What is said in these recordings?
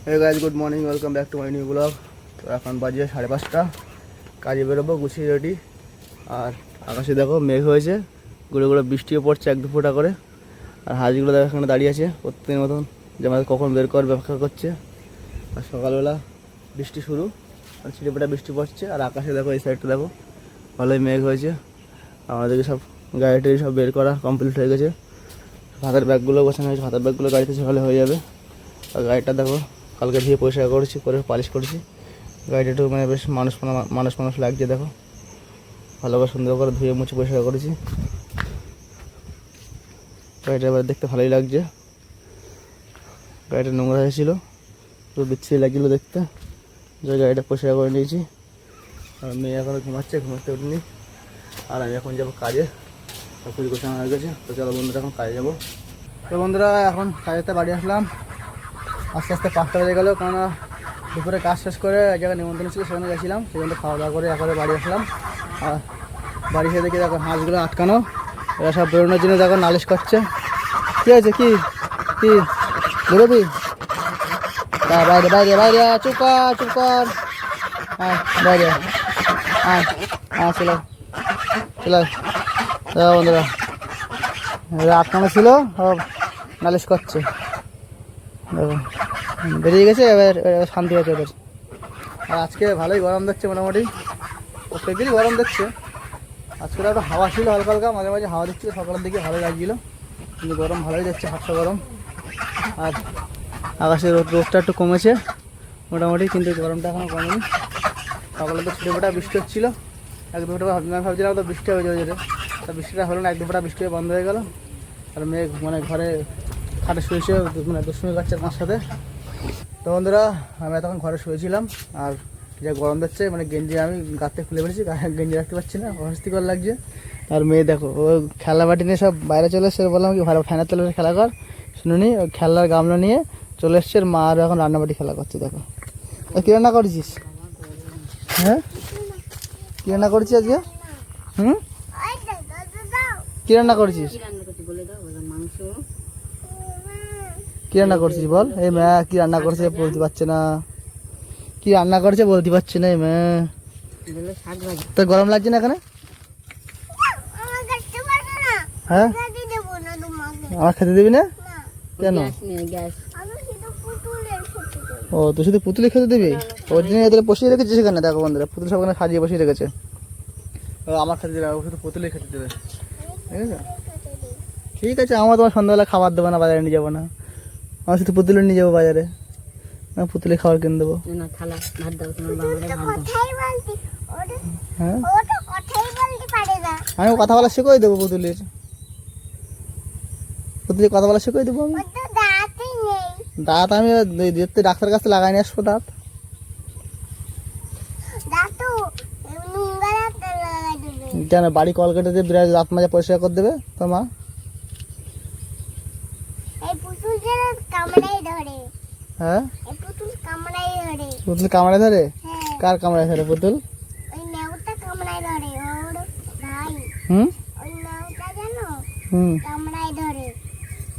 Hey guys, good morning, welcome back to my new blog. তো এখন বাজে 5:30, কাজে বেরোবো, গুছিয়ে রেডি। আর আকাশে দেখো মেঘ হয়েছে, গুঁড়ো গুঁড়ো বৃষ্টিও পড়ছে 1-2 ফোঁটা করে। আর হাঁসগুলো দেখো এখানে দাঁড়িয়ে আছে প্রত্যেকের মতন, যে আমাদের কখন বের করবে অপেক্ষা করছে। আর সকালবেলা বৃষ্টি শুরু, আর ছিটেফোঁটা বৃষ্টি পড়ছে। আর আকাশে দেখো এই সাইডটা দেখো ভালোই মেঘ হয়েছে। আমাদেরকে সব গাড়িটারি সব বের করা কমপ্লিট হয়ে গেছে। ভাতের ব্যাগগুলো গোছানো হয়েছে, ভাতের ব্যাগগুলো গাড়িতে সকালে হয়ে যাবে। আর গাড়িটা দেখো কালকে ধুয়ে পরিষ্কার করেছি, করে পালিশ করেছি। গাড়িটা একটু মানে বেশ মানুষ লাগছে, দেখো ভালো করে সুন্দর করে ধুয়ে মুছে পরিষ্কার করেছি। গাড়িটা এবার দেখতে ভালোই লাগছে। গাড়িটা নোংরা হয়েছিল, পুরো বিচ্ছিরি লাগছিলো দেখতে, যে গাড়িটা পরিষ্কার করে নিয়েছি। আর মেয়ে এখনো ঘুমাচ্ছে, ঘুমাতে উঠিনি। আর আমি এখন যাবো কাজে, সব কিছু গোছানো হয়ে গেছে। তো চলো বন্ধুরা এখন কাজে যাবো। তো বন্ধুরা এখন কাজেতে বাড়ি আসলাম, আস্তে আস্তে 5টা বেজে গেলো। কেননা দুপুরে কাজ শেষ করে এক জায়গায় নিমন্ত্রণ ছিল, সেখানে গেছিলাম। সেখানে খাওয়া দাওয়া করে একবারে বাড়ি আসলাম। আর বাড়ি এসে দেখি দেখো হাঁসগুলো আটকানো, এরা সব বেরোনোর জন্য দেখো নালিশ করছে। কী আছে, কি কি বেরোবি? বাইরে বাইরে বাইরে, চুপ কর। হ্যাঁ বাইরে, হ্যাঁ হ্যাঁ চলো চলো। দেখো বন্ধুরা, এরা আটকানো ছিল, সব নালিশ করছে। দেখো বেরিয়ে গেছে, এবার শান্তি আছে ওদের। আর আজকে ভালোই গরম দেখছে, মোটামুটি প্রত্যেকদিনই গরম দেখছে। আজকে একটা হাওয়া ছিল হালকা হালকা, মাঝে মাঝে হাওয়া দিচ্ছিল, সকালের দিকে ভালোই লাগছিলো। কিন্তু গরম ভালোই দেখছে, হাতটা গরম। আর আকাশের রোদটা একটু কমেছে মোটামুটি, কিন্তু গরমটা এখনও কমেনি। সকালে তো ছিটেফোঁটা বৃষ্টি হচ্ছিলো, 1-2 ফোঁটা ভাবছিলাম তো বৃষ্টি হয়ে যাবে। তা বৃষ্টিটা হলো না, 1-2 ফোঁটা বৃষ্টি হয়ে বন্ধ হয়ে গেল। আর মেয়ে মানে ঘরে খাটে শুয়েছে, মানে দুষ্টুমি করছে মার সাথে। তো বন্ধুরা, আমি তখন ঘরে শুয়েছিলাম। আর যা গরম দিচ্ছে, মানে গেঞ্জি আমি গাতে খুলে ফেলেছি, গেঞ্জি রাখতে পারছি না, অস্বস্তিকর লাগছে। আর মেয়ে দেখো ও খেলনা বাটি নিয়ে সব বাইরে চলে এসছে। বললাম কি ভালো ফ্যানের তলে খেলা কর, শুনুনি ওই খেলার গামলা নিয়ে চলে এসছে। আর মা আর এখন রান্নাবাটি খেলা করছে। দেখো কী রান্না করেছিস? হ্যাঁ কী রান্না করেছিস আজকে? কী রান্না করেছিস? কি রান্না করছিস বল? এই মেয়ে কি রান্না করছে বলতে পারছে না, কি রান্না করেছে বলতে পারছে না এই মেয়ে। তোর গরম লাগছে না এখানে? হ্যাঁ আমার খেতে দিবি না কেন? ও তুই শুধু পুতুলে খেতে দিবি? ওর জন্য এদের বসিয়ে রেখেছিস সেখানে। দেখো বন্ধুরা, পুতুল সব ওখানে সাজিয়ে বসিয়ে রেখেছে। ও আমার খেতে দেবে, ও শুধু পুতুলে খেতে দেবে, ঠিক আছে? ঠিক আছে, আমার তোমার সন্ধ্যাবেলা খাবার দেবো না, বাজারে নিয়ে যাবো না। আমার শুধু পুতুলে নিয়ে যাবো বাজারে, আমি পুতুলে খাবার কিনে দেবো। হ্যাঁ আমি কথা বলা শিখিয়ে দেবো, পুতুলের কথা বলা শিখিয়ে দেবো আমি। দাঁত আমি ডাক্তারের কাছে লাগাই নিয়ে আসবো দাঁত। কেন বাড়ি কল কেটে দিয়ে বিরাট দাঁত মাজা পরিষ্কার করে দেবে তোর মা। হ্যাঁ পুতুল কামড়ায় ধরে? কার কামড়ায় ধরে পুতুল?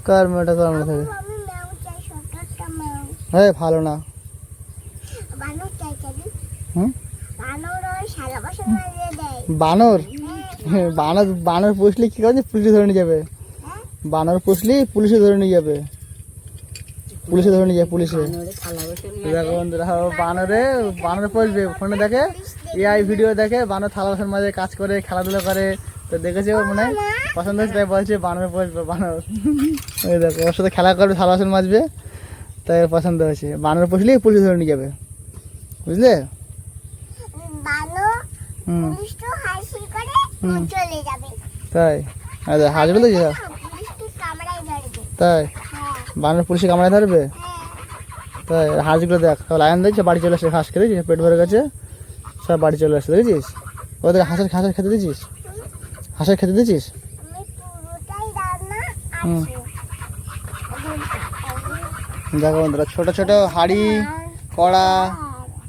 কার মেয়েটা কামড়ায় ধরে? হ্যাঁ ভালো না। বানর? বানর বানর পুষলে কি করছে? পুলিশে ধরে নিয়ে যাবে। বানর পুষলি পুলিশে ধরে নিয়ে যাবে, পুলিশে ধরে নিয়ে যাবে পুলিশে। দেখো বন্ধুরা, বানরে পুষবে, ফোনে দেখে এআই ভিডিও দেখে, বানর থালা বাসন মাঝে কাজ করে, খেলাধুলা করে। তো দেখেছে মানে পছন্দ হয়েছে, তাই বলছে বানরে পুষবে। বানর ওই দেখো ওর সাথে খেলা করবে, থালা বাসন মাজবে, তাই পছন্দ হয়েছে। বানর পুষলেই পুলিশে ধরে নিয়ে যাবে, বুঝলে? তাই হাসবে তো, তাই বানর পুলিশে কামড়ায় ধরবে? তাই হাঁসগুলো দেখ সব লাইন দিচ্ছে, বাড়ি চলে আসছে, ঘাস খেতে দিয়েছিস, পেট ভরে গেছে, সব বাড়ি চলে আসছে, দেখেছিস? ওদের হাঁসের খেতে দিয়েছিস? হাঁসের খেতে দিয়েছিস? দেখো বন্ধুরা, ছোটো ছোটো হাঁড়ি কড়া,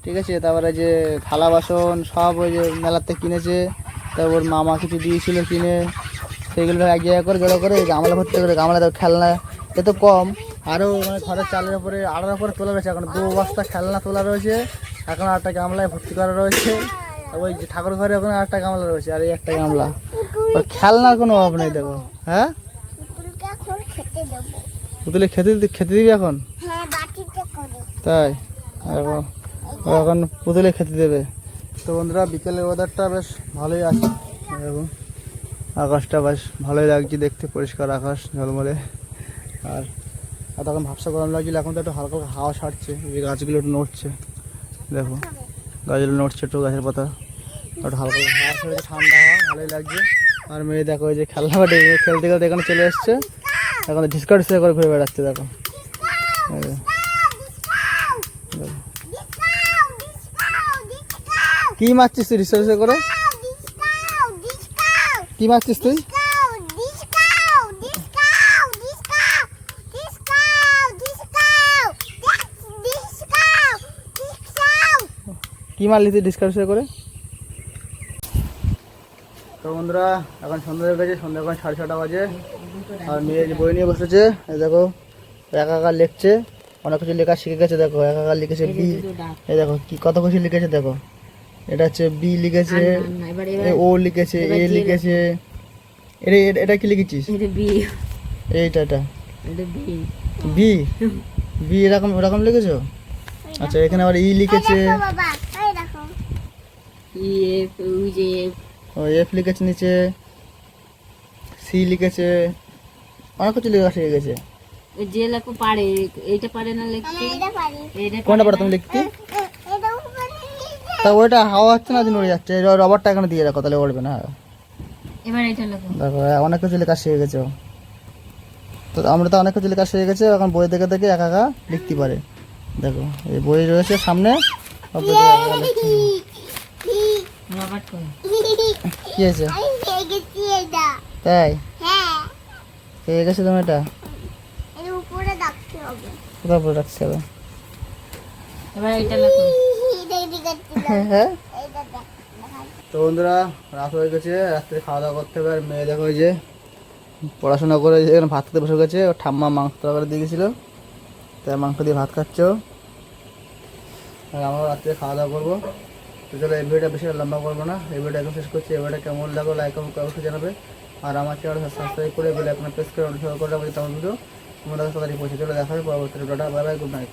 ঠিক আছে, তারপরে যে থালা বাসন সব ওই যে মেলাতে কিনেছে, তারপর মামা কিছু দিয়েছিল কিনে, সেগুলো এক জায়গায় করে জড়ো করে গামলা ভর্তি করে, গামলা খেলনা এত কম আরও মানে ঘরের চালের উপরে আড়ার উপরে তোলা রয়েছে, এখন 2 বস্তা খেলনা তোলা রয়েছে, এখন একটা গামলায় ভর্তি করা রয়েছে। ওই যে ঠাকুর ঘরে ওখানে একটা গামলা রয়েছে, আর এই একটা গামলা। ওই খেলনার কোনো অভাব নেই দেখো। হ্যাঁ, পুতুলে খেতে দিবি এখন? তাই এখন এখন পুতুলে খেতে দেবে। তো বন্ধুরা, বিকেলের ওয়েদারটা বেশ ভালোই আছে, এবং আকাশটা বেশ ভালোই লাগছে দেখতে, পরিষ্কার আকাশ ঝলমলে। আর তখন ভাবসা গরম লাগছিল, এখন তো একটু হালকা হালকা হাওয়া ছাড়ছে, এই গাছগুলো একটু নড়ছে, দেখো গাছগুলো নড়ছে একটু, গাছের পাতা একটু হালকা হালকা হাওয়া ছাড়ছে, ঠান্ডা হাওয়া, ভালোই লাগছে। আর মেয়ে দেখো এই যে খেলনা বাটে খেলতে খেলতে এখানে চলে এসছে, এখন ঢিসকা ঢিসকা করে ঘুরে বেড়াচ্ছে দেখো। কি মারছিস তুই ঢিসকা ঢিসকা করে? কি মারছিস তুই? কি মারলি তুই ডিসকাস করে? তো বন্ধুরা, এখন সন্ধ্যা হয়ে গেছে, সন্ধ্যা এখন 6:30 বাজে। আর মেয়ে যে বই নিয়ে বসেছে, এই দেখো একাকার লিখছে, অনেক কিছু লেখা শিখে গেছে। দেখো একাকার লিখেছে বি, এই দেখো কি কত কিছু লিখেছে দেখো। এটা হচ্ছে বি লিখেছে, ও লিখেছে, এ লিখেছে। এটা কি লিখেছিস? এইটা এটা বি, বি এরকম ওরকম লিখেছো? আচ্ছা, এখানে আবার ই লিখেছে, এফ লিখেছে নিচে, সি লিখেছে, অনেক কিছু লেখা শিখে গেছে। যে লেখো পারে, এইটা পারে না লিখতে। কোনটা পারো তুমি লিখতে? তা ওইটা হাওয়া হচ্ছে না, নড়ে যাচ্ছে, রবারটা এখানে দিয়ে রাখো, তাহলে উঠবে না। এবার এটা লেখো। দেখো অনেক কিছু লেখা শিখে গেছে। তো আমরা তো অনেক কিছু লেখা শিখে গেছে, এখন বই দেখে দেখে একা একা লিখতে পারে। দেখো এই বই রয়েছে সামনে, কি হয়েছে? তাই পেয়ে গেছে তুমি? এটা কোথায় উপরে রাখতে হবে? হ্যাঁ। তো বন্ধুরা, রাত হয়ে গেছে, রাত্রে খাওয়া দাওয়া করতে হবে। আর মেয়ে দেখো যে পড়াশোনা করে এখানে ভাত খেতে বসে গেছে, ওর ঠাম্মা মাংস তরকারি দিয়ে গেছিলো, তাই মাংস দিয়ে ভাত খাচ্ছ। আর আমরা রাত্রে খাওয়া দাওয়া করবো। তো চলো, এই ভিডিওটা বেশি লম্বা করবো না, এই ভিডিওটা এখন শেষ করছি। এই ভিডিওটা কেমন লাগলো লাইক কমেন্ট অবশ্যই জানাবে। আর আমার চ্যানেলটা সাবস্ক্রাইব করে বেল আইকনে প্রেস করে নোটিফাই করে রাখবে, তখন ভিডিও তোমাদের কাছে তাড়াতাড়ি পৌঁছে। চলো দেখা হবে পরবর্তী ভিডিওটা। Bye bye, good night.